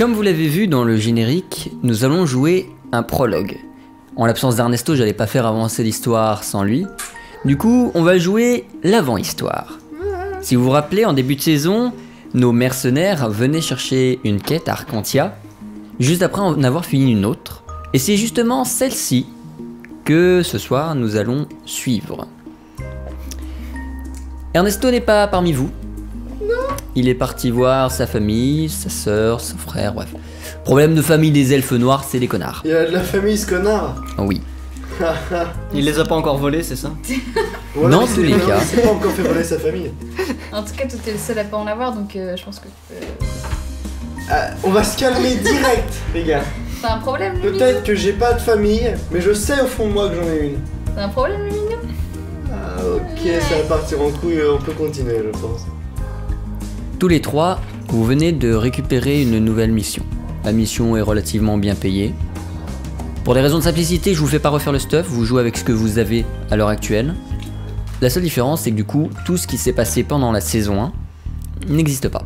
Comme vous l'avez vu dans le générique, nous allons jouer un prologue. En l'absence d'Ernesto, j'allais pas faire avancer l'histoire sans lui. Du coup, on va jouer l'avant-histoire. Si vous vous rappelez, en début de saison, nos mercenaires venaient chercher une quête à Arcantia, juste après en avoir fini une autre. Et c'est justement celle-ci que ce soir nous allons suivre. Ernesto n'est pas parmi vous. Non. Il est parti voir sa famille, sa sœur, son frère, bref. Problème de famille des elfes noirs, c'est des connards. Il y a de la famille ce connard. Oui. Il les a pas encore volés, c'est ça? Voilà, dans tous les cas. Il s'est pas encore fait voler sa famille. En tout cas, toi t'es le seul à pas en avoir, donc je pense que On va se calmer direct, les gars. t'as un problème, le Peut-être que j'ai pas de famille, mais je sais au fond de moi que j'en ai une. T'as un problème, le mignon? Ah ok, ça va partir en couille, on peut continuer je pense. Tous les trois, vous venez de récupérer une nouvelle mission. La mission est relativement bien payée. Pour des raisons de simplicité, je vous fais pas refaire le stuff, vous jouez avec ce que vous avez à l'heure actuelle. La seule différence, c'est que du coup, tout ce qui s'est passé pendant la saison 1 n'existe pas.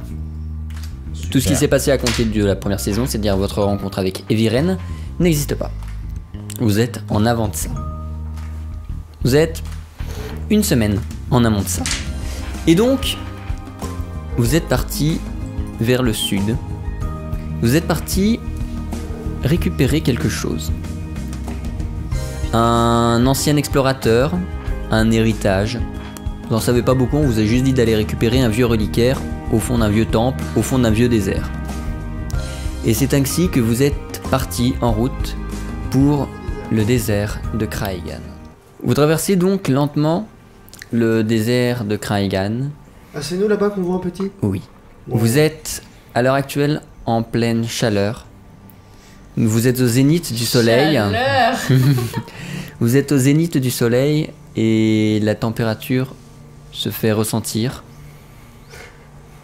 Super. Tout ce qui s'est passé à compter de la première saison, c'est-à-dire votre rencontre avec Eviren, n'existe pas. Vous êtes en avant de ça. Vous êtes une semaine en amont de ça. Et donc, vous êtes parti vers le sud. Vous êtes parti récupérer quelque chose. Un ancien explorateur, un héritage. Vous n'en savez pas beaucoup, on vous a juste dit d'aller récupérer un vieux reliquaire au fond d'un vieux temple, au fond d'un vieux désert. Et c'est ainsi que vous êtes parti en route pour le désert de Kraïgan. Vous traversez donc lentement le désert de Kraïgan. Ah c'est nous là-bas qu'on voit un petit? Oui. Bon. Vous êtes à l'heure actuelle en pleine chaleur. Vous êtes au zénith du soleil. Chaleur. Vous êtes au zénith du soleil et la température se fait ressentir.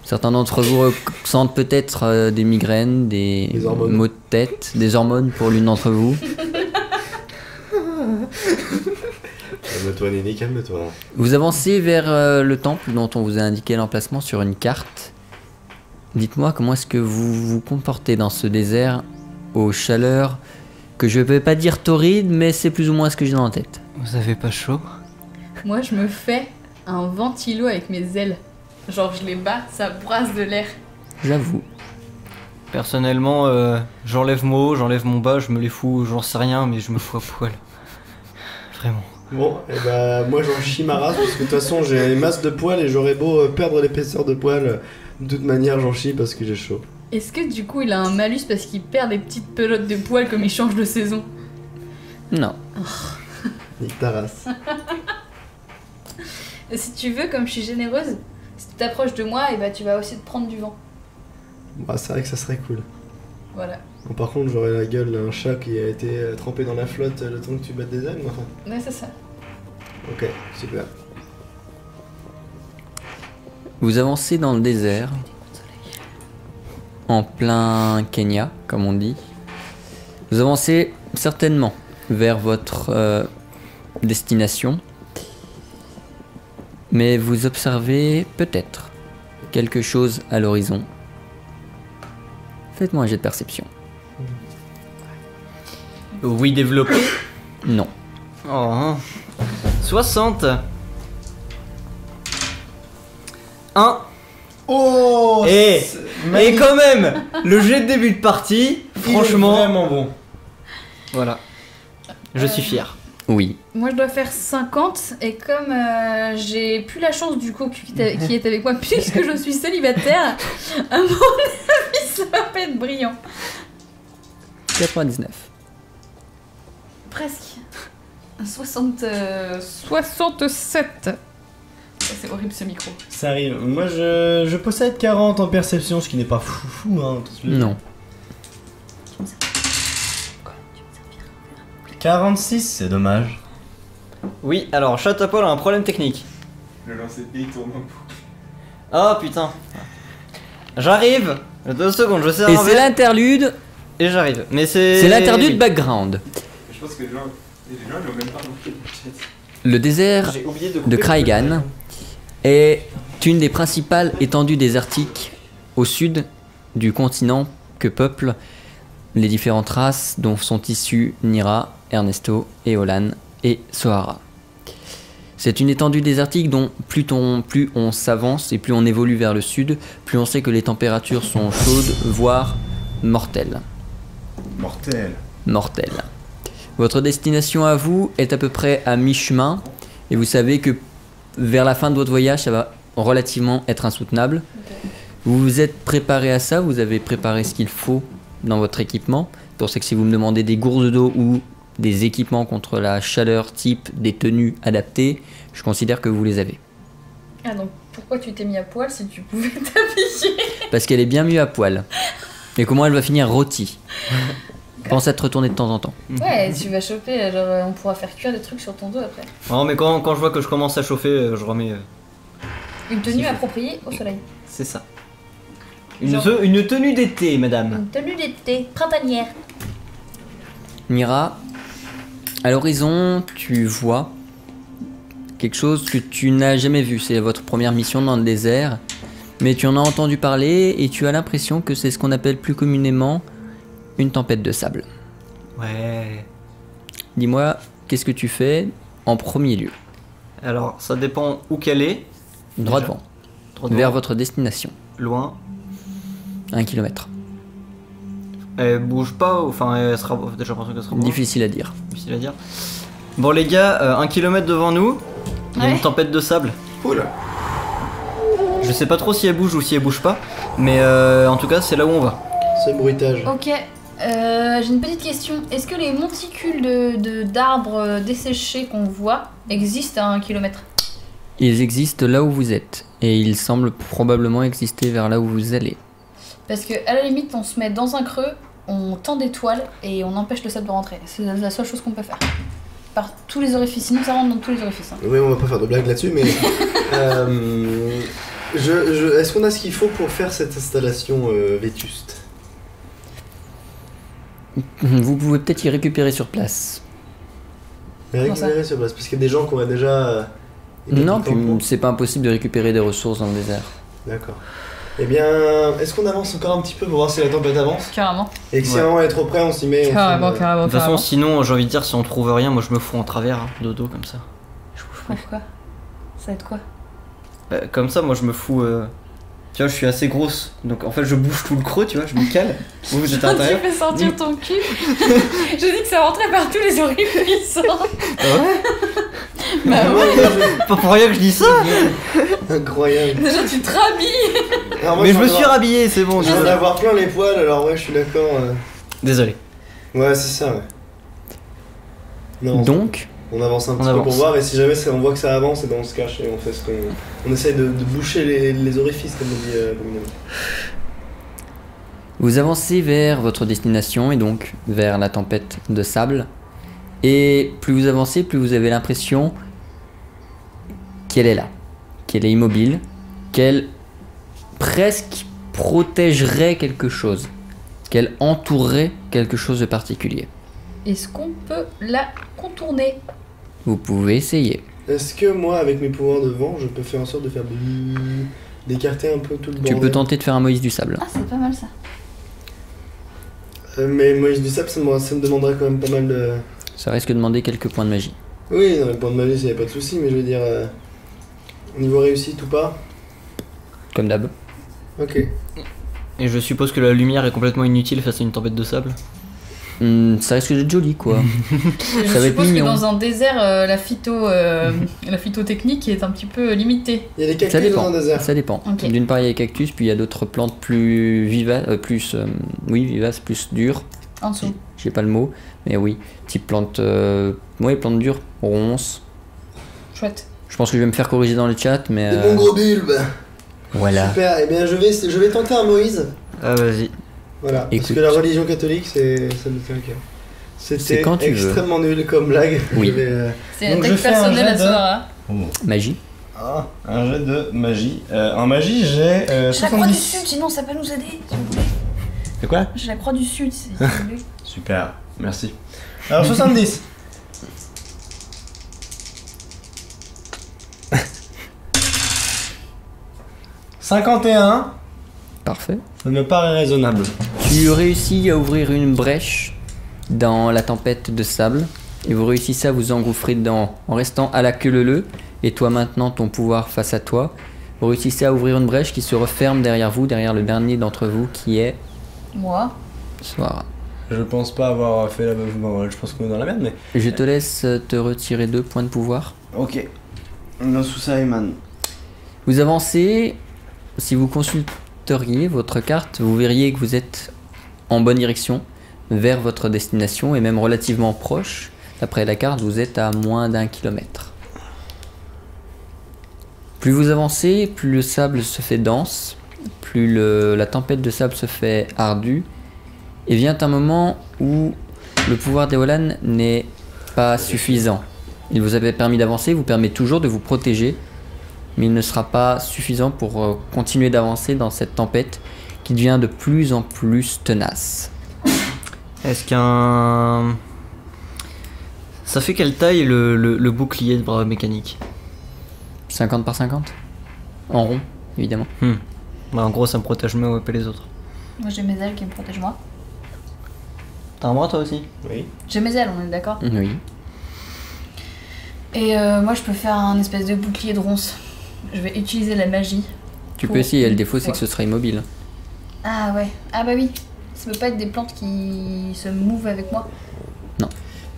Certains d'entre vous ressentent peut-être des migraines, des hormones. maux de tête, des hormones pour l'une d'entre vous. Calme-toi Nini, calme-toi. Vous avancez vers le temple dont on vous a indiqué l'emplacement sur une carte. Dites-moi comment est-ce que vous vous comportez dans ce désert aux chaleurs que je ne peux pas dire torrides, mais c'est plus ou moins ce que j'ai dans la tête. Vous avez pas chaud? Moi, je me fais un ventilo avec mes ailes. Genre, je les bats, ça brasse de l'air. J'avoue. Personnellement, j'enlève mon haut, j'enlève mon bas, je me les fous, j'en sais rien, mais je me fous à poil. Vraiment. Bon, et bah moi j'en chie ma race parce que de toute façon j'ai masse de poils et j'aurais beau perdre l'épaisseur de poils, de toute manière j'en chie parce que j'ai chaud. Est-ce que du coup, il a un malus parce qu'il perd des petites pelotes de poils comme il change de saison? Non. Nique ta race. Et si tu veux, comme je suis généreuse, si tu t'approches de moi, et bah tu vas aussi te prendre du vent. Bah c'est vrai que ça serait cool. Voilà. Bon, par contre j'aurais la gueule d'un chat qui a été trempé dans la flotte le temps que tu battes des ailes, mais enfin. Ouais, c'est ça. Ok, super. Vous avancez dans le désert, en plein Kenya, comme on dit. Vous avancez certainement vers votre destination, mais vous observez peut-être quelque chose à l'horizon. Faites-moi un jet de perception. Oui, développé. Non. Oh, hein. 60. 1. Oh Et quand même, le jet de début de partie, franchement, vraiment bon. voilà. Je suis fier. Oui. Moi, je dois faire 50, et comme j'ai plus la chance du coup qui est avec moi, puisque je suis célibataire, à mon avis, ça va pas être brillant. 99. Presque. 67. Ça, c'est horrible ce micro. Ça arrive. Moi, je possède 40 en perception, ce qui n'est pas fou, hein. Non. 46, c'est dommage. Oui, alors Chatapol a un problème technique. Le lancer de dés tourne en boucle. Oh putain. J'arrive. 2 secondes, je sais Et arriver. c'est l'interlude. Et j'arrive. Mais c'est. C'est l'interlude background. Je pense que les gens l'ont même pas remarqué dans le chat. Le désert J'ai oublié de couper de le Kraïgan est une des principales étendues désertiques au sud du continent que peuplent les différentes races dont sont issus Nira, Ernesto, Eolan et Sohara. C'est une étendue désertique dont plus on s'avance et plus on évolue vers le sud, plus on sait que les températures sont chaudes, voire mortelles. Mortelles. Votre destination à vous est à peu près à mi-chemin et vous savez que vers la fin de votre voyage, ça va relativement être insoutenable. Vous vous êtes préparé à ça, vous avez préparé ce qu'il faut dans votre équipement. Pour ça que si vous me demandez des gourdes d'eau ou des équipements contre la chaleur type des tenues adaptées, je considère que vous les avez. Ah donc pourquoi tu t'es mis à poil si tu pouvais t'habiller? Parce qu'elle est bien mieux à poil. Et comment elle va finir rôtie. Pense à te retourner de temps en temps. Ouais, tu vas choper, genre on pourra faire cuire des trucs sur ton dos après. Non, mais quand je vois que je commence à chauffer, je remets. Une tenue appropriée au soleil. C'est ça. Genre- Une tenue d'été, madame. Une tenue d'été, printanière. Mira, à l'horizon, tu vois quelque chose que tu n'as jamais vu. C'est votre première mission dans le désert. Mais tu en as entendu parler et tu as l'impression que c'est ce qu'on appelle plus communément une tempête de sable. Ouais. Dis-moi, qu'est-ce que tu fais en premier lieu? Alors, ça dépend où qu'elle est. Droit Déjà. devant, Trop loin. vers votre destination. Loin. 1 kilomètre. Elle bouge pas, enfin, elle sera. Déjà, j'ai l'impression qu'elle sera pas. Difficile à dire. Difficile à dire. Bon, les gars, 1 kilomètre devant nous, il y a Ouais. une tempête de sable. Oula. Je sais pas trop si elle bouge ou si elle bouge pas, mais en tout cas, c'est là où on va. Ce bruitage. Ok, j'ai une petite question. Est-ce que les monticules d'arbres desséchés qu'on voit existent à 1 kilomètre? Ils existent là où vous êtes. Et ils semblent probablement exister vers là où vous allez. Parce que à la limite, on se met dans un creux, on tend des toiles et on empêche le sable de rentrer. C'est la seule chose qu'on peut faire. Par tous les orifices, sinon ça rentre dans tous les orifices. Hein. Oui, on va pas faire de blagues là-dessus, mais. Est-ce qu'on a ce qu'il faut pour faire cette installation vétuste? Vous pouvez peut-être y récupérer sur place. Récupérer sur place, parce qu'il y a des gens qui auraient déjà. des Non, petits puis tampons. c'est pas impossible de récupérer des ressources dans le désert. D'accord. Eh bien, est-ce qu'on avance encore un petit peu pour voir si la tempête avance? Carrément. Et que si Ouais. vraiment elle est trop près, on s'y met. on Carrément, fait, carrément, De toute façon, sinon, j'ai envie de dire, si on trouve rien, moi je me fous en travers, hein, de dos comme ça. Je bouge plus. Pourquoi? Ça va être quoi? Comme ça, moi je me fous. Tu vois, je suis assez grosse, donc en fait, je bouge tout le creux, tu vois, je me cale. Vous êtes à Tu l'intérieur. fais sortir ton cul. Je dis que ça rentrait par tous les orifices. Bah ouais. Pas pour rien que je dis ça. Incroyable. Déjà tu te rhabilles. Alors, moi, Mais je viens me suis d'avoir- rhabillé, c'est bon. Je viens désolé. d'avoir plein les poils, alors ouais, je suis d'accord. Désolé. Ouais, c'est ça, ouais. Non, Donc, on avance un on petit peu avance. pour voir, et si jamais on voit que ça avance, et ben on se cache et on fait ce qu'on. On essaye de boucher les orifices, comme on dit communément. vous avancez vers votre destination et donc vers la tempête de sable. Et plus vous avancez, plus vous avez l'impression qu'elle est là, qu'elle est immobile, qu'elle presque protégerait quelque chose, qu'elle entourerait quelque chose de particulier. Est-ce qu'on peut la contourner? Vous pouvez essayer. Est-ce que moi, avec mes pouvoirs de vent, je peux faire en sorte de faire d'écarter un peu tout le bordel? Tu peux tenter de faire un Moïse du sable. Ah, c'est pas mal ça. Mais Moïse du sable, ça me demanderait quand même pas mal de. Ça risque de demander quelques points de magie. Oui, dans les points de magie, il n'y a pas de souci, mais je veux dire. Niveau réussite ou pas? Comme d'hab. Ok. Et je suppose que la lumière est complètement inutile face à une tempête de sable. Ça risque d'être joli quoi. Je Ça va être suppose que mignon. dans un désert, la phytotechnique est un petit peu limitée. Il y a des Ça cactus dans dépend. un désert. Ça dépend. Ok. D'une part il y a les cactus, puis il y a d'autres plantes plus vivaces, vivaces, plus dures. En dessous. J'ai pas le mot, mais oui, type plante, plantes dures, ronces. Chouette. Je pense que je vais me faire corriger dans le chat, mais Des bons gros bulbes. voilà. Super. Eh bien, je vais tenter un Moïse. Ah, vas-y. Voilà. Parce Écoute. que la religion catholique, ça me tient à cœur. C'est C'était quand tu veux. extrêmement nul comme blague. Oui. Je vais, C'est une Donc, attaque je fais un personnelle jet à de- Sohara. Magie. Ah, un jet de magie. En magie, j'ai J'ai la croix du 70. sud, sinon ça peut nous aider. s'il vous plaît. C'est quoi? J'ai la croix du sud, c'est lui. Super, merci. Alors 70. « 51, Parfait. ça me paraît raisonnable. » Tu réussis à ouvrir une brèche dans la tempête de sable et vous réussissez à vous engouffrer dedans en restant à la queue leu-leu. Et toi maintenant, ton pouvoir face à toi, vous réussissez à ouvrir une brèche qui se referme derrière vous, derrière le dernier d'entre vous qui est Moi. Soara. Je pense pas avoir fait la bonne. Bon, je pense qu'on est dans la merde, mais. Je te laisse te retirer 2 points de pouvoir. Ok. Non, sous ça, Eman. Vous avancez, si vous consulteriez votre carte, vous verriez que vous êtes en bonne direction vers votre destination et même relativement proche. D'après la carte, vous êtes à moins d'1 kilomètre. Plus vous avancez, plus le sable se fait dense, plus la tempête de sable se fait ardue, et vient un moment où le pouvoir d'Eolan n'est pas suffisant. Il vous avait permis d'avancer, vous permet toujours de vous protéger, mais il ne sera pas suffisant pour continuer d'avancer dans cette tempête qui devient de plus en plus tenace. Est-ce qu'un... Ça fait quelle taille le bouclier de bras mécanique? 50 par 50 en rond, évidemment. Bah en gros ça me protège mieux et les autres. Moi j'ai mes ailes qui me protègent moi. T'as un bras toi aussi? Oui. J'ai mes ailes, on est d'accord. Oui. Et moi je peux faire un espèce de bouclier de ronce. Je vais utiliser la magie. Tu Pour- peux essayer, le défaut c'est Ouais. que ce sera immobile. Ah ouais. Ah bah oui. Ça peut pas être des plantes qui se mouvent avec moi.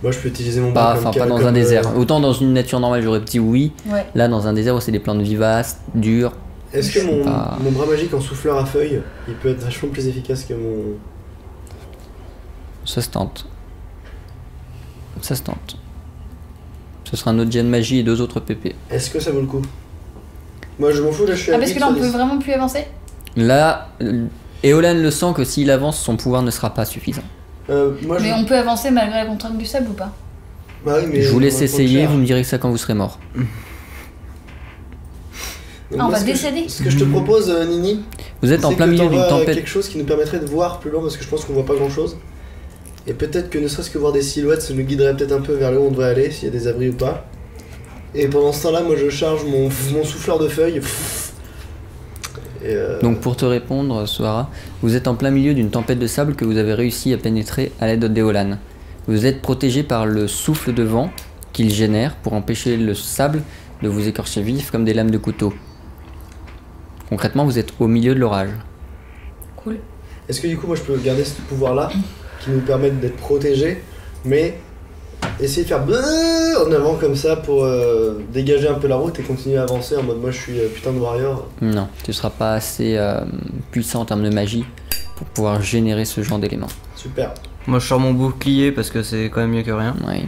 Moi, je peux utiliser mon bras Pas dans un désert. Autant dans une nature normale j'aurais dit oui, Ouais. là dans un désert où c'est des plantes vivaces, dures. Est-ce que mon, Pas- mon bras magique en souffleur à feuilles, il peut être vachement plus efficace que mon... Ça se tente. Ça se tente. Ce sera un autre jet de magie et 2 autres PP. Est-ce que ça vaut le coup? Moi, je m'en fous, là, je suis à Ah parce 8 que là on sur peut 10. vraiment plus avancer. Là, Eolan le sent que s'il avance, son pouvoir ne sera pas suffisant. Moi, Mais on peut avancer malgré la contrainte du sable ou pas? Bah oui, mais Je vous on laisse va prendre essayer, cher. vous me direz ça quand vous serez mort. Donc Ah, on moi, va ce que décéder. Ce que je te propose, Nini, Vous êtes en c'est plein que milieu d'une t'envoies tempête. quelque chose qui nous permettrait de voir plus loin parce que je pense qu'on voit pas grand chose. Et peut-être que ne serait-ce que voir des silhouettes, ça nous guiderait peut-être un peu vers là où on devrait aller, s'il y a des abris ou pas. Et pendant ce temps-là, moi je charge mon souffleur de feuilles. Et Donc pour te répondre, Soara, vous êtes en plein milieu d'une tempête de sable que vous avez réussi à pénétrer à l'aide d'Eolan. Vous êtes protégé par le souffle de vent qu'il génère pour empêcher le sable de vous écorcher vif comme des lames de couteau. Concrètement, vous êtes au milieu de l'orage. Cool. est-ce que du coup, moi je peux garder ce pouvoir-là qui nous permet d'être protégés, mais essayer de faire en avant comme ça pour dégager un peu la route et continuer à avancer en mode moi je suis putain de warrior. Non, tu seras pas assez puissant en termes de magie pour pouvoir générer ce genre d'éléments. Super. Moi je sors mon bouclier parce que c'est quand même mieux que rien. Oui.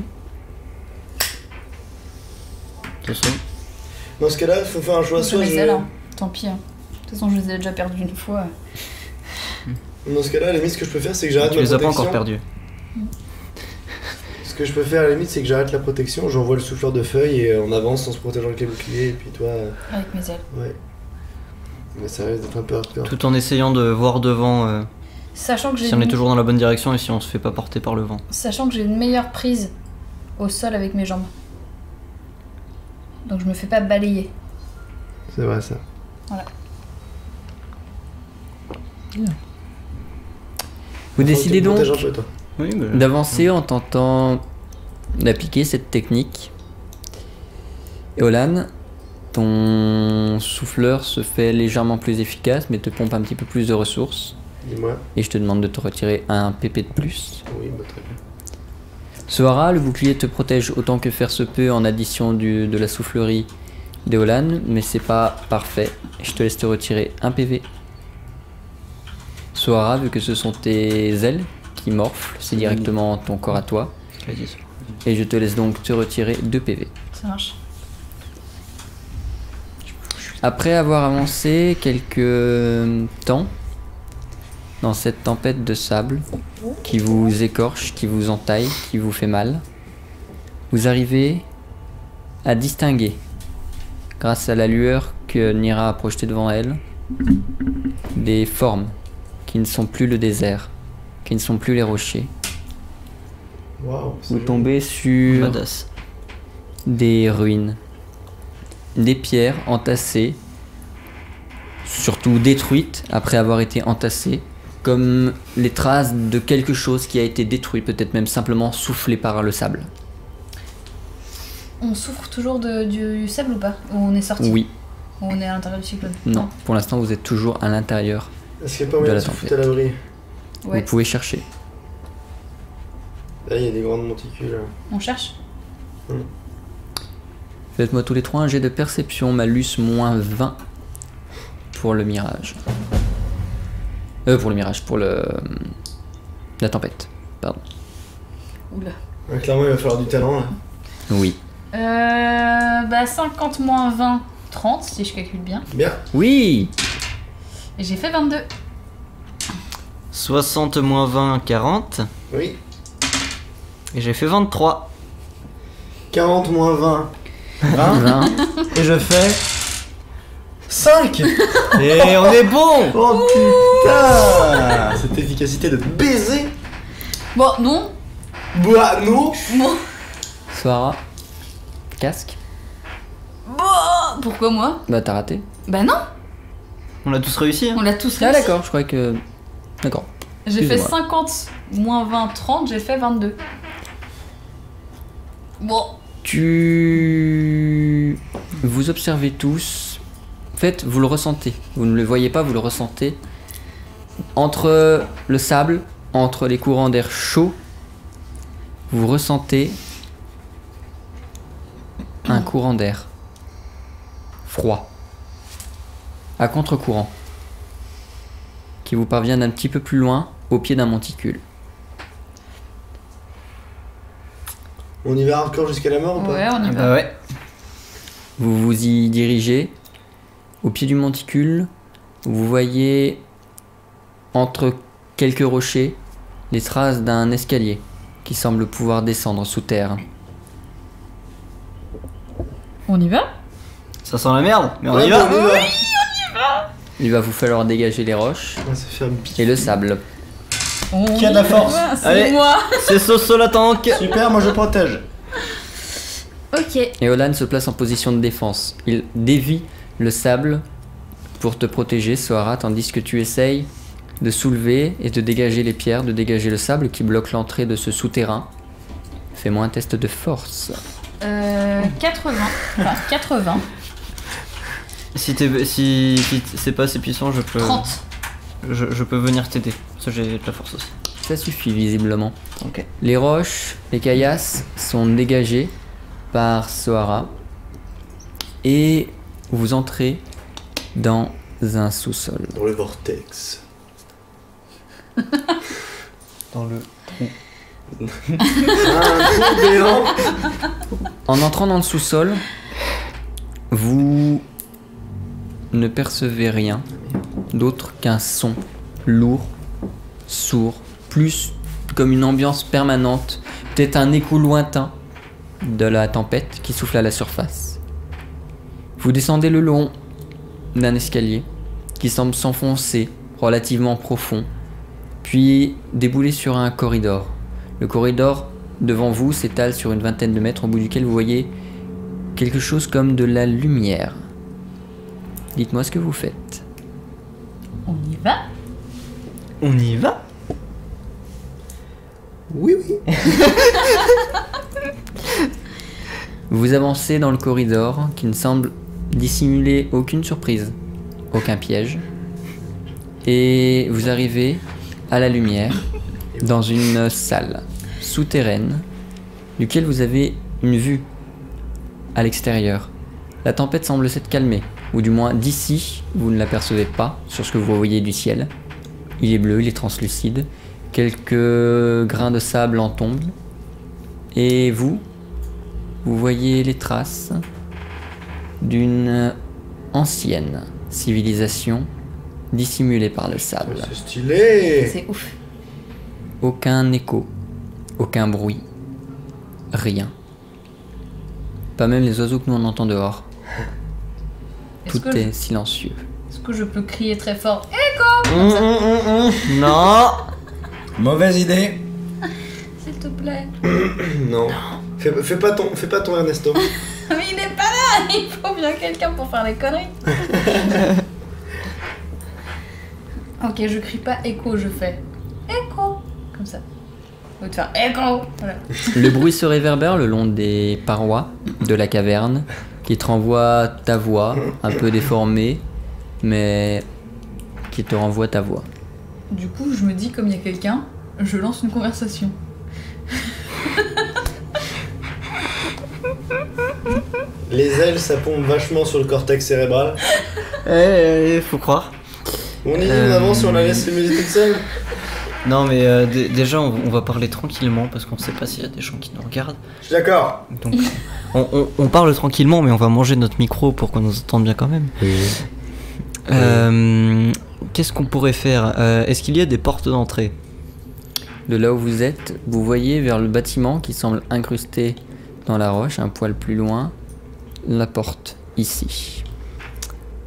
De toute façon. Dans ce cas-là, il faut faire un choix. J'ai Soit mes je... ailes, hein. Tant pis. Hein. De toute façon, je les ai déjà perdues une fois. Dans ce cas-là, à la limite, ce que je peux faire, c'est que j'arrête Tu ma les as pas protection. encore perdus. Ce que je peux faire à la limite, c'est que j'arrête la protection, j'envoie le souffleur de feuilles et on avance en se protégeant avec les boucliers. Et puis toi, Avec mes ailes. ouais. Mais ça risque d'être un peu hardcore. Tout en essayant de voir devant Sachant que j'ai si on est une- toujours dans la bonne direction et si on se fait pas porter par le vent. Sachant que j'ai une meilleure prise au sol avec mes jambes. Donc je me fais pas balayer. C'est vrai ça. Vous décidez Tu te donc protèges un peu, toi. Oui, mais... d'avancer en tentant d'appliquer cette technique. Eolan, ton souffleur se fait légèrement plus efficace mais te pompe un petit peu plus de ressources. Dis-moi. Et je te demande de te retirer un PP de plus. Oui, bah très bien. Soara, le bouclier te protège autant que faire se peut en addition de la soufflerie d'Eolan, mais c'est pas parfait. Je te laisse te retirer un PV. Soara, vu que ce sont tes ailes qui morflent, c'est directement ton corps à toi. Je l'ai dit, ça. Et je te laisse donc te retirer 2 PV. Ça marche. Après avoir avancé quelques temps dans cette tempête de sable qui vous écorche, qui vous entaille, qui vous fait mal, vous arrivez à distinguer, grâce à la lueur que Nira a projetée devant elle, des formes qui ne sont plus le désert, qui ne sont plus les rochers. Waouh. c'est Vous joli. tombez sur Badass. des ruines, des pierres entassées, surtout détruites après avoir été entassées, comme les traces de quelque chose qui a été détruit, peut-être même simplement soufflé par le sable. On souffre toujours du sable ou pas? Ou on est sorti? Oui, Ou on est à l'intérieur du cyclone? non, pour l'instant vous êtes toujours à l'intérieur. Est-ce qu'il n'y a pas moyen De de la se foutre à l'abri? Ouais. Vous pouvez chercher. Là, il y a des grandes monticules. On cherche? Faites-moi tous les trois un jet de perception, malus moins 20 pour le mirage. Pour le mirage, pour la tempête. Pardon. Oula. Ouais, clairement, il va falloir du talent là. Oui. 50 moins 20, 30 si je calcule bien. Bien. Oui. Et j'ai fait 22. 60 moins 20, 40. Oui. Et j'ai fait 23. 40 moins 20. 20. 20. Et je fais 5. Et on est bon. Oh putain. Cette efficacité de baiser. Bon, non. Bah non. Bon. Soara. Casque. Bon. Pourquoi moi? Bah t'as raté. Bah non. On a tous réussi. Hein. On l'a tous Ah réussi. d'accord, je croyais que... D'accord. J'ai fait Excusez-moi. 50 moins 20, 30, j'ai fait 22. Bon. Vous observez tous. En fait, vous le ressentez. Vous ne le voyez pas, vous le ressentez. Entre le sable, entre les courants d'air chaud, vous ressentez un courant d'air froid, à contre-courant, qui vous parvient d'un petit peu plus loin, au pied d'un monticule. On y va hardcore jusqu'à la mort ou pas? Ouais, on y va. Bah ouais. Vous vous y dirigez. Au pied du monticule, vous voyez entre quelques rochers les traces d'un escalier qui semble pouvoir descendre sous terre. On y va? Ça sent la merde, mais on Ouais, y bah, va. Il va vous falloir dégager les roches On va se faire bif. et le sable. Qui a de la force? C'est Allez. moi. C'est Soso la tank. Super, moi je protège. Ok. Et Olan se place en position de défense. Il dévie le sable pour te protéger, Soara, tandis que tu essayes de soulever et de dégager les pierres, de dégager le sable qui bloque l'entrée de ce souterrain. Fais-moi un test de force. 80. Enfin, 80. Si c'est pas assez puissant, je peux. 30. Je peux venir t'aider. Ça, j'ai de la force aussi. Ça suffit visiblement. Ok. Les roches, les caillasses sont dégagées par Soara et vous entrez dans un sous-sol. Dans le vortex. Dans le. Un trou béant. En entrant dans le sous-sol, vous ne percevez rien d'autre qu'un son lourd, sourd, plus comme une ambiance permanente, peut-être un écho lointain de la tempête qui souffle à la surface. Vous descendez le long d'un escalier qui semble s'enfoncer relativement profond, puis débouler sur un corridor. Le corridor devant vous s'étale sur une vingtaine de mètres, au bout duquel vous voyez quelque chose comme de la lumière. Dites-moi ce que vous faites. On y va? On y va. Oui, oui. Vous avancez dans le corridor qui ne semble dissimuler aucune surprise, aucun piège. Et vous arrivez à la lumière dans une salle souterraine duquel vous avez une vue à l'extérieur. La tempête semble s'être calmée, ou du moins d'ici, vous ne l'apercevez pas sur ce que vous voyez du ciel. Il est bleu, il est translucide, quelques grains de sable en tombent. Et vous voyez les traces d'une ancienne civilisation dissimulée par le sable. C'est stylé. C'est ouf. Aucun écho, aucun bruit, rien. Pas même les oiseaux que nous on entend dehors. Est-ce Tout que, est silencieux. est-ce que je peux crier très fort? Non. Mauvaise idée. S'il te plaît. Non. Fais pas ton Ernesto. Mais il est pas là. Il faut bien quelqu'un pour faire les conneries. Ok, je crie pas écho, je fais écho. Comme ça. Au lieu de faire écho. Voilà. Le bruit se réverbère le long des parois de la caverne qui te renvoie ta voix, un peu déformée, mais qui te renvoie ta voix. Du coup, je me dis, comme il y a quelqu'un, je lance une conversation. Les ailes, ça pompe vachement sur le cortex cérébral. Faut croire. On y dit, on avance et on la laisse s'amuser toute seule. Non mais déjà on va parler tranquillement parce qu'on sait pas s'il y a des gens qui nous regardent. Je suis d'accord. Donc on parle tranquillement mais on va manger notre micro pour qu'on nous entende bien quand même. Qu'est-ce qu'on pourrait faire? Est-ce qu'il y a des portes d'entrée? De là où vous êtes, vous voyez vers le bâtiment qui semble incrusté dans la roche, un poil plus loin, la porte ici.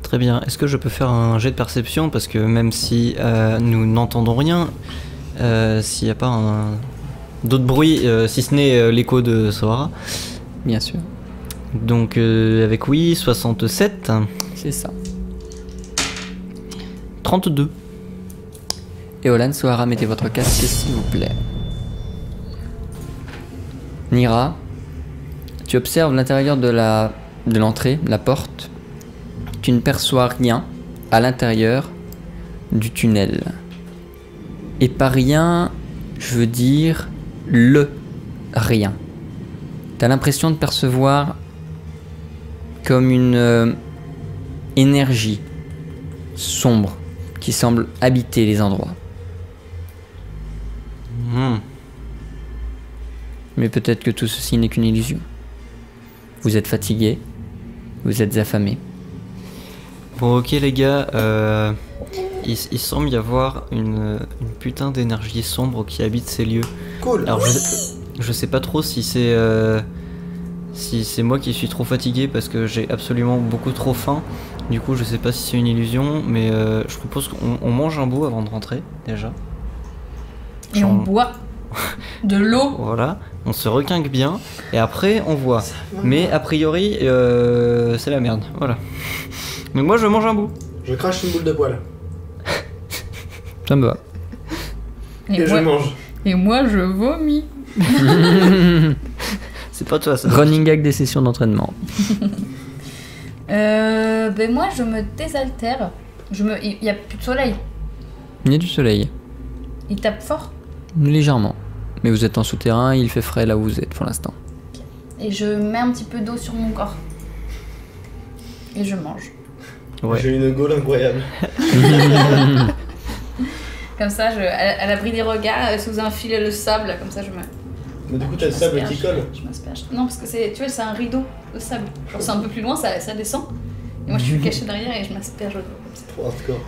Très bien. Est-ce que je peux faire un jet de perception parce que même si nous n'entendons rien, s'il n'y a pas d'autres bruits, si ce n'est l'écho de Sohara. Bien sûr. Donc avec oui, 67. C'est ça. 32. Eolan, Sohara, mettez votre casque s'il vous plaît. Nira, tu observes l'intérieur de l'entrée, la porte. Tu ne perçois rien à l'intérieur du tunnel. Et par rien, je veux dire le rien. Tu as l'impression de percevoir comme une énergie sombre qui semble habiter les endroits. Mais peut-être que tout ceci n'est qu'une illusion. Vous êtes fatigué, vous êtes affamé. Bon ok les gars, il semble y avoir une putain d'énergie sombre qui habite ces lieux. Cool. Alors je sais pas trop si c'est moi qui suis trop fatigué parce que j'ai absolument beaucoup trop faim. Du coup je sais pas si c'est une illusion, mais je propose qu'on mange un bout avant de rentrer déjà. Et on boit de l'eau. Voilà, on se requinque bien et après on voit. Mais a priori c'est la merde, voilà. Donc moi je mange un bout. Je crache une boule de poil. Ça me va. Et je mange. Et moi je vomis. C'est pas toi ça. Running gag des sessions d'entraînement. Ben moi je me désaltère. Il y a plus de soleil. Il y a du soleil, Il tape fort. légèrement. Mais vous êtes en souterrain, il fait frais là où vous êtes pour l'instant. Et je mets un petit peu d'eau sur mon corps. Et je mange. Ouais. J'ai une gaule incroyable. Comme ça, à l'abri des regards, sous un filet de sable, comme ça je me... Mais du coup, t'as le sable qui colle. Je m'asperge. Non, parce que c'est, tu vois, c'est un rideau de sable. Genre c'est un peu plus loin, ça descend. Et moi je suis cachée derrière et je m'asperge comme ça. Trop hardcore.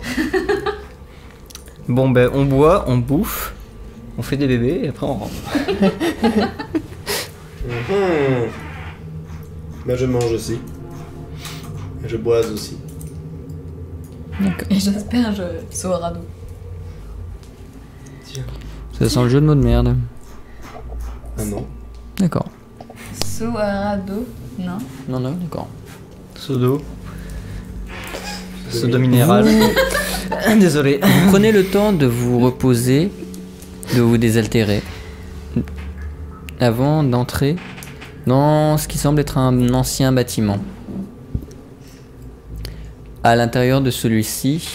Bon ben on boit, on bouffe, on fait des bébés et après on rentre. Bah je mange aussi. Et je boise aussi. Et j'asperge Sohara d'eau. Tiens. Ça sent le jeu de mots de merde. Ah non. D'accord. Sohara d'eau. Non. Non, non, d'accord. Sodo. Sodo minéral. Désolé. Vous prenez le temps de vous reposer, de vous désaltérer, avant d'entrer dans ce qui semble être un ancien bâtiment. À l'intérieur de celui-ci,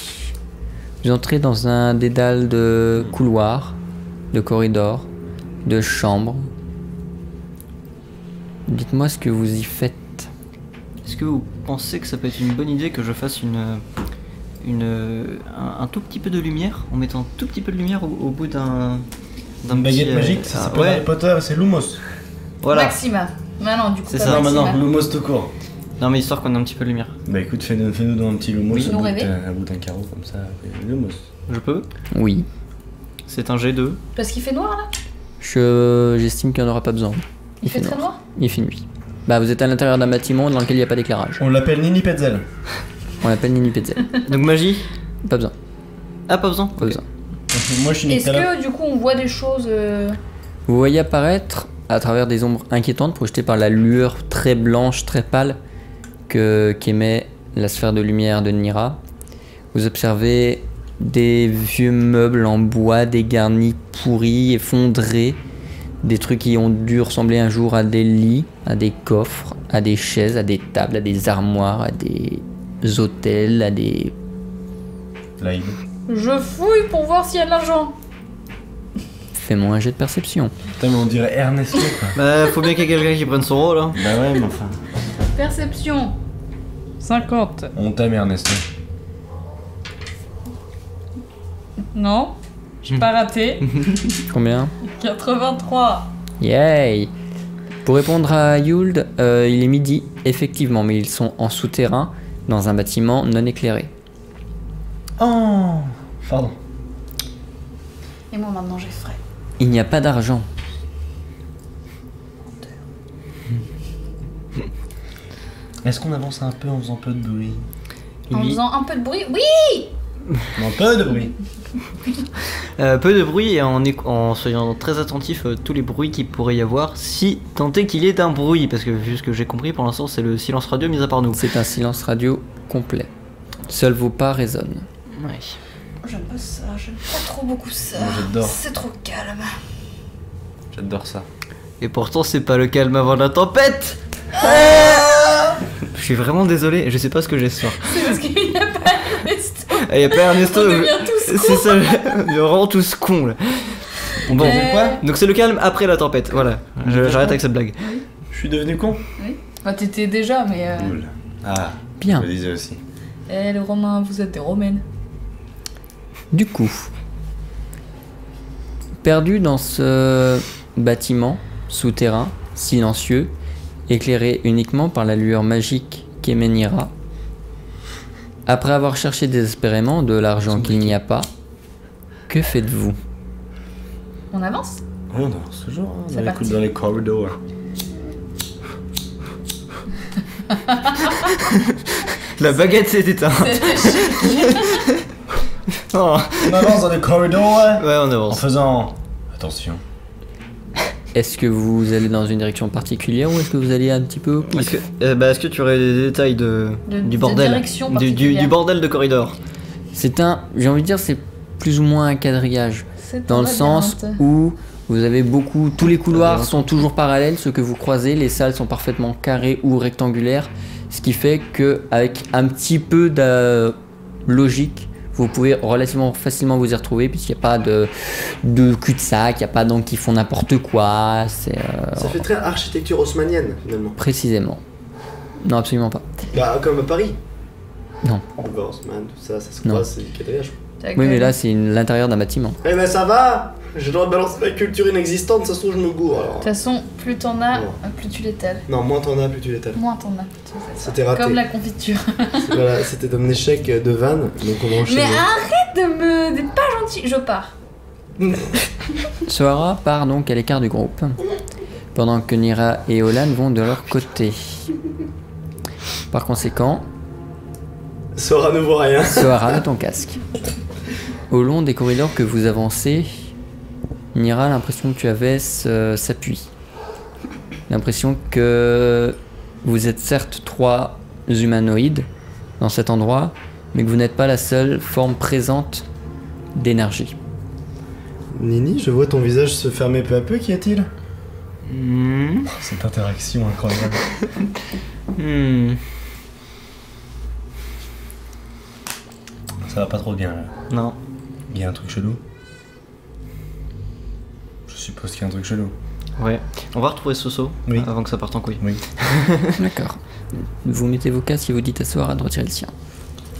vous entrez dans un dédale de couloirs, de corridors, de chambres. Dites-moi ce que vous y faites. Est-ce que vous pensez que ça peut être une bonne idée que je fasse un tout petit peu de lumière, en mettant un tout petit peu de lumière au bout d'un Une baguette petit, magique, ça s'appelle ouais. Harry Potter et c'est Lumos. Voilà. Maxima. Non, non, du coup, C'est pas ça, Non, Maxima. maintenant, Lumos tout court. Non mais histoire qu'on ait un petit peu de lumière. Bah écoute, fais-nous dans un petit Lumos, Oui. Nous rêver. à bout d'un carreau comme ça. Lumos. Je peux? Oui. C'est un G2. Parce qu'il fait noir là. J'estime qu'il n'y en aura pas besoin. Il fait très noir. noir. Il fait nuit. Bah, vous êtes à l'intérieur d'un bâtiment dans lequel il n'y a pas d'éclairage. On l'appelle Nini Petzel. On l'appelle Nini Petzel. Donc magie? Pas besoin. Ah pas besoin? Pas besoin. Moi je suis Est-ce Nicolas. que du coup on voit des choses Vous voyez apparaître, à travers des ombres inquiétantes projetées par la lueur très blanche, très pâle qu'émet la sphère de lumière de Nira, vous observez des vieux meubles en bois dégarnis, pourris, effondrés, des trucs qui ont dû ressembler un jour à des lits, à des coffres, à des chaises, à des tables, à des armoires, à des hôtels, à des... Là, Je fouille pour voir s'il y a de l'argent. Fais-moi un jet de perception. Putain, mais on dirait Ernesto quoi. Bah, faut bien qu'il y ait quelqu'un qui prenne son rôle, hein. Bah ouais, mais enfin. Perception. 50. On t'aime Ernesto. Non. J'ai pas raté. Combien? 83. Yay! Pour répondre à Yuld, il est midi, effectivement, mais ils sont en souterrain, dans un bâtiment non éclairé. Oh pardon. Et moi maintenant j'ai frais. Il n'y a pas d'argent. Est-ce qu'on avance un peu en faisant peu de bruit? En Oui. faisant un peu de bruit. Oui. Un peu de bruit. Peu de bruit et en soyant très attentif à tous les bruits qu'il pourrait y avoir, si tant est qu'il y ait un bruit, parce que vu ce que j'ai compris pour l'instant c'est le silence radio mis à part nous. C'est un silence radio complet. Seuls vos pas résonnent. Ouais. J'aime pas ça, j'aime pas trop beaucoup ça. Moi, j'adore. C'est trop calme. J'adore ça. Et pourtant c'est pas le calme avant la tempête. Je suis vraiment désolé, je sais pas ce que j'ai ce soir. C'est parce qu'il n'y a pas Ernesto. Il y a pas Ernesto. On devient tous C'est ça, on est vraiment tous cons là. Bon, Euh, donc c'est le calme après la tempête, voilà. J'arrête avec cette blague. Je suis devenu con. Bah t'étais déjà, mais... Cool. Ah, Bien. je le disais aussi. Eh les Romains, vous êtes des Romaines. Du coup, perdu dans ce bâtiment souterrain, silencieux, éclairé uniquement par la lueur magique qu'émet Nira, après avoir cherché désespérément de l'argent qu'il n'y a pas, que faites-vous? On avance? Oui, on avance toujours, hein, C'est dans les parti. coups dans les corridors. La baguette s'est éteinte. Oh. On avance dans les corridors Ouais, on en avance. faisant attention. Est-ce que vous allez dans une direction particulière ou est-ce que vous allez un petit peu au pif? Est-ce que tu aurais des détails du bordel direction du particulière. bordel de corridor? C'est un, j'ai envie de dire, c'est plus ou moins un quadrillage. C'est Dans le un sens labyrinthe. où vous avez beaucoup, tous les couloirs sont toujours parallèles, ceux que vous croisez, les salles sont parfaitement carrées ou rectangulaires, ce qui fait que avec un petit peu de logique, vous pouvez relativement facilement vous y retrouver puisqu'il n'y a pas de cul-de-sac, il n'y a pas d'angles qui font n'importe quoi, c'est Ça fait très architecture haussmannienne finalement. précisément. Non, absolument pas. Bah, comme à Paris. Non. Le Haussmann, tout ça, ça se Non. croise, c'est du quadrillage. Ta Oui, gueule. mais là c'est l'intérieur d'un bâtiment. Eh ben ça va. J'ai le droit de balancer ma culture inexistante, ça se trouve je me gourre De alors. toute façon, plus t'en as, Non. plus tu l'étales. Non, moins t'en as, plus tu l'étales. Moins t'en as, plus tu l'étales. C'était raté. Comme la confiture. Voilà, c'était un échec de vanne, donc on va enchaîner. Mais arrête d'être pas gentil, je pars. Soara part donc à l'écart du groupe, pendant que Nira et Olan vont de leur côté. Par conséquent, Sora ne voit rien. Soara met ton casque. Au long des corridors que vous avancez, Nira, l'impression que tu avais s'appuie. L'impression que vous êtes certes 3 humanoïdes dans cet endroit, mais que vous n'êtes pas la seule forme présente d'énergie. Nini, je vois ton visage se fermer peu à peu, qu'y a-t-il? Hmm. Cette interaction incroyable. Hmm. Ça va pas trop bien là. Non. Il y a un truc chelou. Je suppose qu'il y a un truc chelou. Ouais. On va retrouver Soso Oui. avant que ça parte en couille. Oui. D'accord. Vous mettez vos casques et vous dites à Soara de retirer le sien.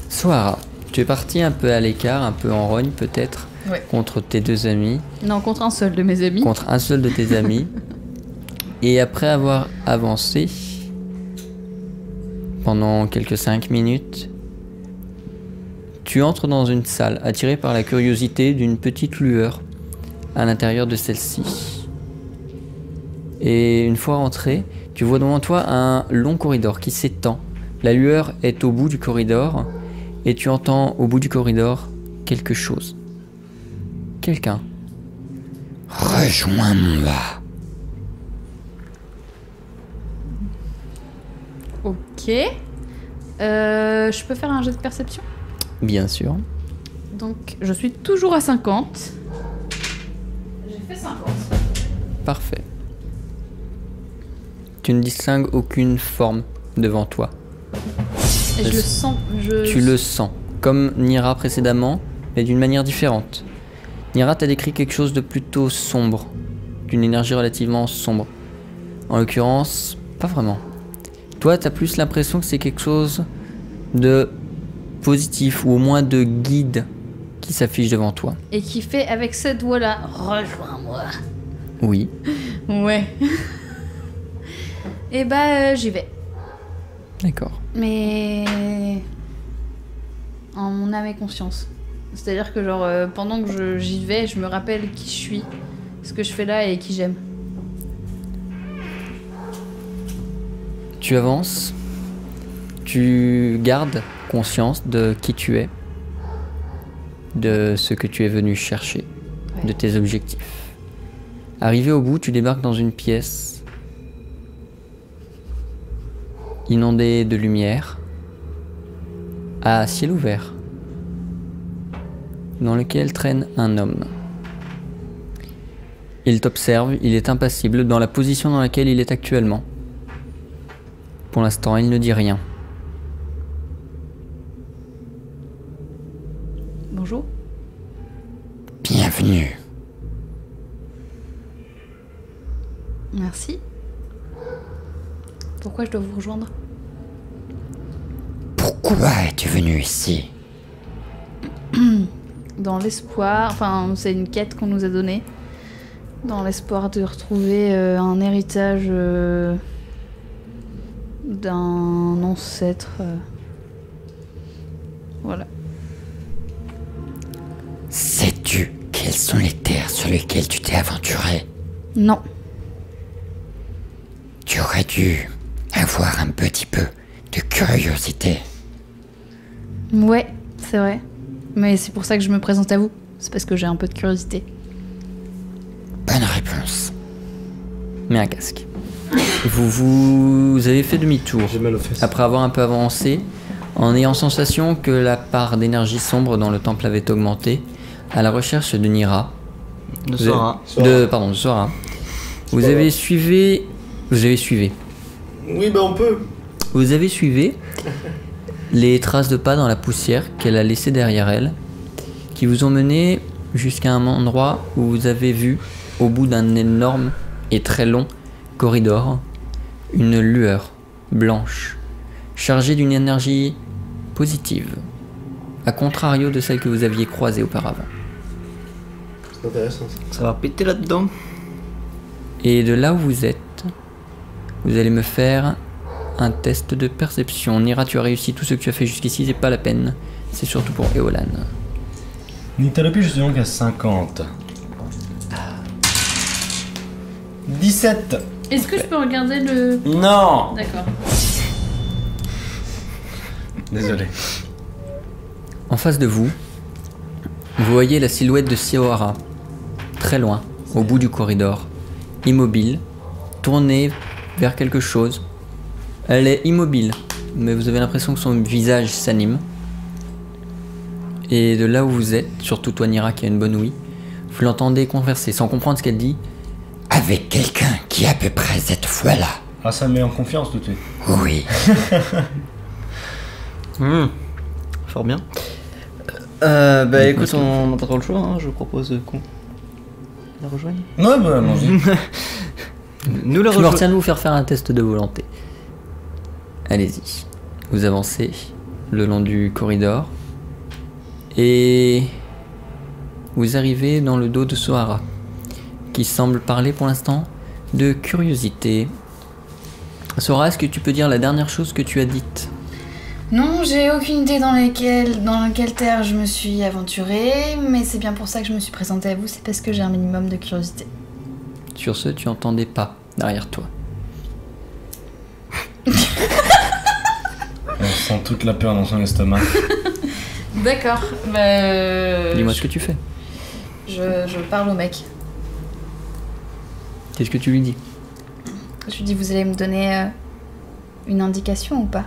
Soara, tu es parti un peu à l'écart, un peu en rogne peut-être, Ouais. contre tes 2 amis, Non, contre un seul de mes amis. contre un seul de tes amis. Et après avoir avancé pendant quelques 5 minutes, tu entres dans une salle attiré par la curiosité d'une petite lueur à l'intérieur de celle-ci. Et une fois entré, tu vois devant toi un long corridor qui s'étend. La lueur est au bout du corridor et tu entends au bout du corridor quelque chose. Quelqu'un. Rejoins-moi. Ok. Je peux faire un jet de perception? Bien sûr. Donc, je suis toujours à 50. J'ai fait 50. Parfait. Tu ne distingues aucune forme devant toi. Et je le sens. Tu le sens, comme Nira précédemment, mais d'une manière différente. Nira t'a décrit quelque chose de plutôt sombre, d'une énergie relativement sombre. En l'occurrence, pas vraiment. Toi, t'as plus l'impression que c'est quelque chose de positif, ou au moins de guide qui s'affiche devant toi. Et qui fait avec cette voix-là, rejoins-moi. Oui. Ouais. Et bah, j'y vais. D'accord. Mais en mon âme et conscience. C'est-à-dire que genre pendant que j'y vais, je me rappelle qui je suis, ce que je fais là et qui j'aime. Tu avances, tu gardes conscience de qui tu es, de ce que tu es venu chercher, de tes objectifs. Arrivé au bout, tu débarques dans une pièce inondée de lumière, à ciel ouvert, dans lequel traîne un homme. Il t'observe, il est impassible dans la position dans laquelle il est actuellement. Pour l'instant, il ne dit rien. Bonjour. Bienvenue. Merci. Pourquoi je dois vous rejoindre? Pourquoi es-tu venu ici? Dans l'espoir, enfin c'est une quête qu'on nous a donnée, dans l'espoir de retrouver un héritage d'un ancêtre. Voilà. Sais-tu quelles sont les terres sur lesquelles tu t'es aventuré? Non. Tu aurais dû avoir un petit peu de curiosité. Ouais, c'est vrai. Mais c'est pour ça que je me présente à vous. C'est parce que j'ai un peu de curiosité. Bonne réponse. Mets un casque. Vous avez fait demi-tour. J'ai mal aux fesses. Après avoir un peu avancé, en ayant sensation que la part d'énergie sombre dans le temple avait augmenté, à la recherche de Nira. De Sora. De Sora. Vous avez suivi. Oui, bah on peut. Vous avez suivi les traces de pas dans la poussière qu'elle a laissées derrière elle, qui vous ont mené jusqu'à un endroit où vous avez vu, au bout d'un énorme et très long corridor, une lueur blanche, chargée d'une énergie positive, à contrario de celle que vous aviez croisée auparavant. C'est intéressant ça. Ça va péter là-dedans. Et de là où vous êtes, vous allez me faire un test de perception. Nira, tu as réussi tout ce que tu as fait jusqu'ici, c'est pas la peine. C'est surtout pour Eolan. Nyctalope, je suis donc à 50. 17. Est-ce que je peux regarder le... Non. D'accord. Désolé. En face de vous, vous voyez la silhouette de Siohara, très loin, au bout du corridor, immobile, tournée vers quelque chose. Elle est immobile, mais vous avez l'impression que son visage s'anime. Et de là où vous êtes, surtout toi Nira qui a une bonne ouïe, vous l'entendez converser sans comprendre ce qu'elle dit. Avec quelqu'un qui est à peu près cette fois-là. Ah, ça me met en confiance tout de suite. Oui. Fort bien. Bah Écoute, on n'a pas trop le choix, hein. Je propose qu'on la rejoigne. Ouais, bah allons-y. Nous la Je me rejoignons. retiens de vous faire un test de volonté. Allez-y. Vous avancez le long du corridor. Et vous arrivez dans le dos de Sohara, qui semble parler pour l'instant de curiosité. Sohara, est-ce que tu peux dire la dernière chose que tu as dite? Non, j'ai aucune idée dans quelle terre je me suis aventurée, mais c'est bien pour ça que je me suis présentée à vous, c'est parce que j'ai un minimum de curiosité. Sur ce, tu entendais pas derrière toi. On sent toute la peur dans son estomac. D'accord, bah... Dis-moi ce que tu fais. Je parle au mec. Qu'est-ce que tu lui dis? Je lui dis, vous allez me donner une indication ou pas?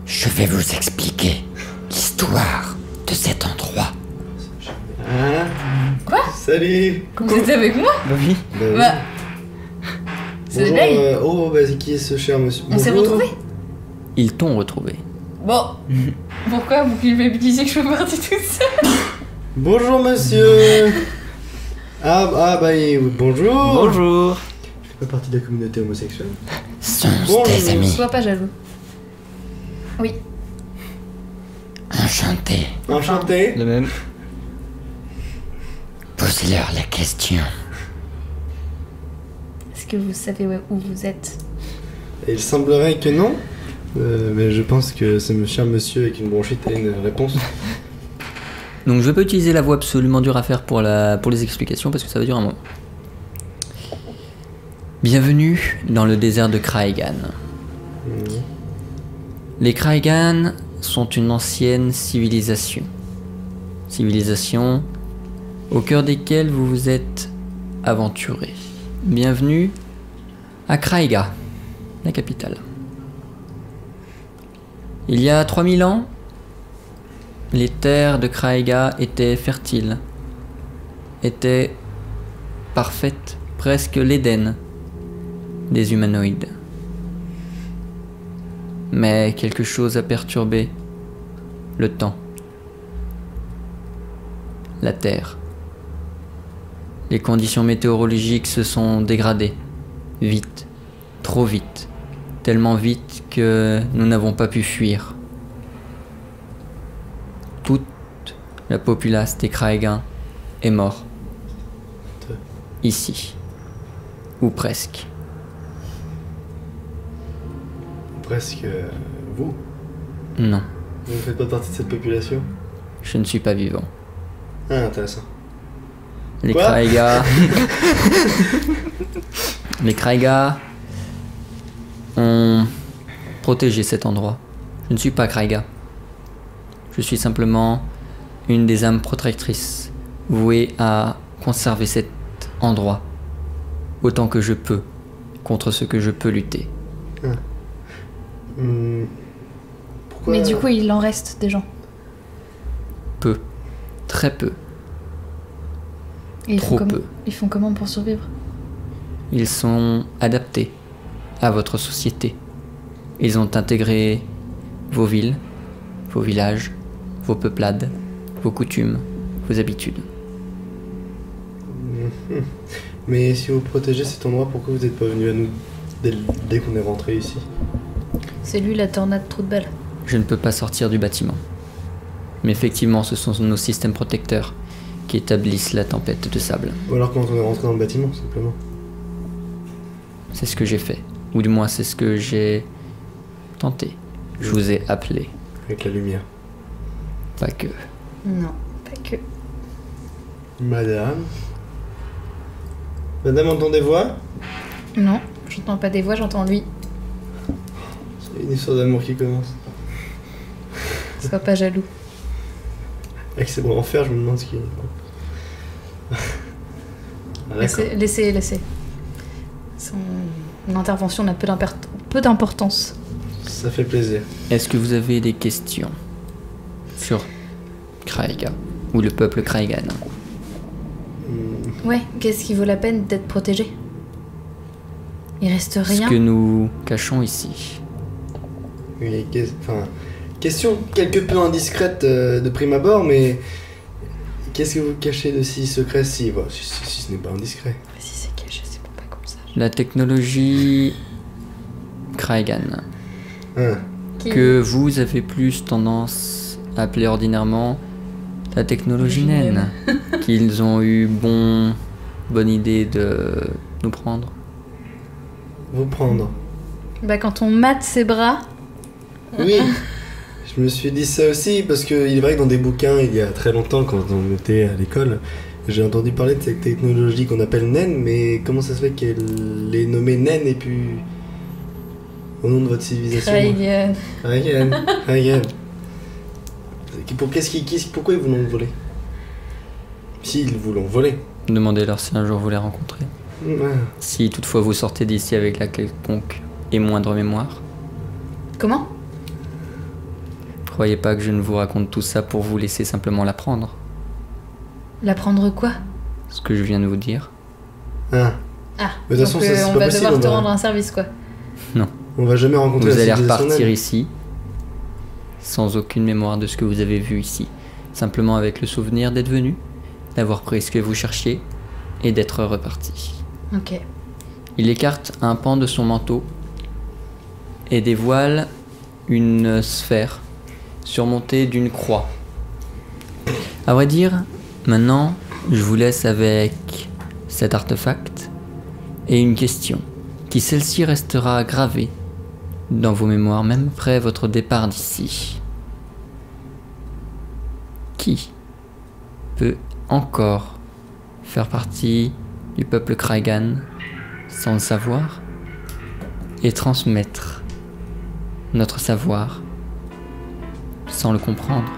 Je vais vous expliquer l'histoire de cet endroit. Hein? Quoi? Salut. Vous étiez avec moi? Bah oui. Bah oui. Bah, c'est Bonjour, Leï. oh, bah, qui est ce cher monsieur? On s'est Bonjour. retrouvés. Ils t'ont retrouvé. Bon. Pourquoi vous me disiez que je suis partie toute seule? Bonjour monsieur. Ah bah oui, bonjour. Bonjour. Je fais pas partie de la communauté homosexuelle. Sont tes amis. Sois pas jaloux. Oui. Enchanté. Enchanté. De même. Pose-leur la question. Est-ce que vous savez où vous êtes? Il semblerait que non. Mais je pense que ce cher monsieur avec une bronchite a une réponse. Donc je vais pas utiliser la voix absolument dure à faire pour les explications parce que ça va durer un moment. Bienvenue dans le désert de Kraegan. Les Kraegan sont une ancienne civilisation. Civilisation au cœur desquelles vous vous êtes aventurés. Bienvenue à Kraega, la capitale. Il y a 3000 ans, les terres de Kraega étaient fertiles, étaient parfaites, presque l'Éden des humanoïdes. Mais quelque chose a perturbé le temps, la terre. Les conditions météorologiques se sont dégradées, vite, trop vite, tellement vite que nous n'avons pas pu fuir. Toute la populace des Kraegan est morte. Ici. Ou presque. Presque vous. Non, Vous ne faites pas partie de cette population? je ne suis pas vivant. Ah, intéressant. Les Quoi Kraegan... Les Kraegan ont protégé cet endroit. Je ne suis pas Kraegan. Je suis simplement une des âmes protectrices, vouée à conserver cet endroit autant que je peux contre ce que je peux lutter. Pourquoi? Mais du coup, il en reste des gens. Peu, très peu, Et ils trop font peu. Ils font comment pour survivre? Ils sont adaptés à votre société. Ils ont intégré vos villes, vos villages, vos peuplades, vos coutumes, vos habitudes. Mais si vous protégez cet endroit, pourquoi vous n'êtes pas venu à nous dès qu'on est rentré ici? C'est lui la tornade trou de balle. Je ne peux pas sortir du bâtiment. Mais effectivement, ce sont nos systèmes protecteurs qui établissent la tempête de sable. Ou alors quand on est rentré dans le bâtiment, simplement. C'est ce que j'ai fait. Ou du moins, c'est ce que j'ai tenté. Je vous ai appelé. Avec la lumière. Pas que. Non, pas que. Madame. Madame entend des voix? Non, j'entends pas des voix, j'entends lui. C'est une histoire d'amour qui commence. Sois pas jaloux. Avec ses bras en fer, je me demande ce qu'il... Ah, d'accord. Laissez. Son intervention n'a peu d'importance. Ça fait plaisir. Est-ce que vous avez des questions sur Kraega ou le peuple Kraegan? Hmm, Ouais, qu'est-ce qui vaut la peine d'être protégé? Il reste rien. Ce que nous cachons ici. oui, enfin, question quelque peu indiscrète de prime abord, mais qu'est-ce que vous cachez de si secret si ce n'est pas indiscret? Si c'est caché, c'est pour pas comme ça. La technologie Kraegan, Hein. que vous avez plus tendance à appeler ordinairement la technologie naine, qu'ils ont eu bonne idée de nous prendre. Vous prendre. Bah quand on mate ses bras, Oui, je me suis dit ça aussi, parce qu'il est vrai que dans des bouquins, il y a très longtemps, quand on était à l'école, j'ai entendu parler de cette technologie qu'on appelle naine, mais comment ça se fait qu'elle est nommée naine et puis au nom de votre civilisation? Kraegan. Pourquoi ils vous l'ont volé? S'ils vous l'ont volé. Demandez-leur si un jour vous les rencontrez. Ah, Si toutefois vous sortez d'ici avec la quelconque et moindre mémoire. comment? Croyez pas que je ne vous raconte tout ça pour vous laisser simplement l'apprendre. L'apprendre quoi? Ce que je viens de vous dire. Ah. Ah, Mais de toute façon, donc, ça, c'est on pas va possible, devoir te on va- rendre un service quoi. On va jamais rencontrer Vous la allez civilisation repartir naine. ici, sans aucune mémoire de ce que vous avez vu ici. Simplement avec le souvenir d'être venu, d'avoir pris ce que vous cherchiez et d'être reparti. Ok. Il écarte un pan de son manteau et dévoile une sphère surmontée d'une croix. À vrai dire, maintenant, je vous laisse avec cet artefact et une question, qui celle-ci restera gravée dans vos mémoires même après votre départ d'ici. Qui peut encore faire partie du peuple Kraigan sans le savoir et transmettre notre savoir sans le comprendre?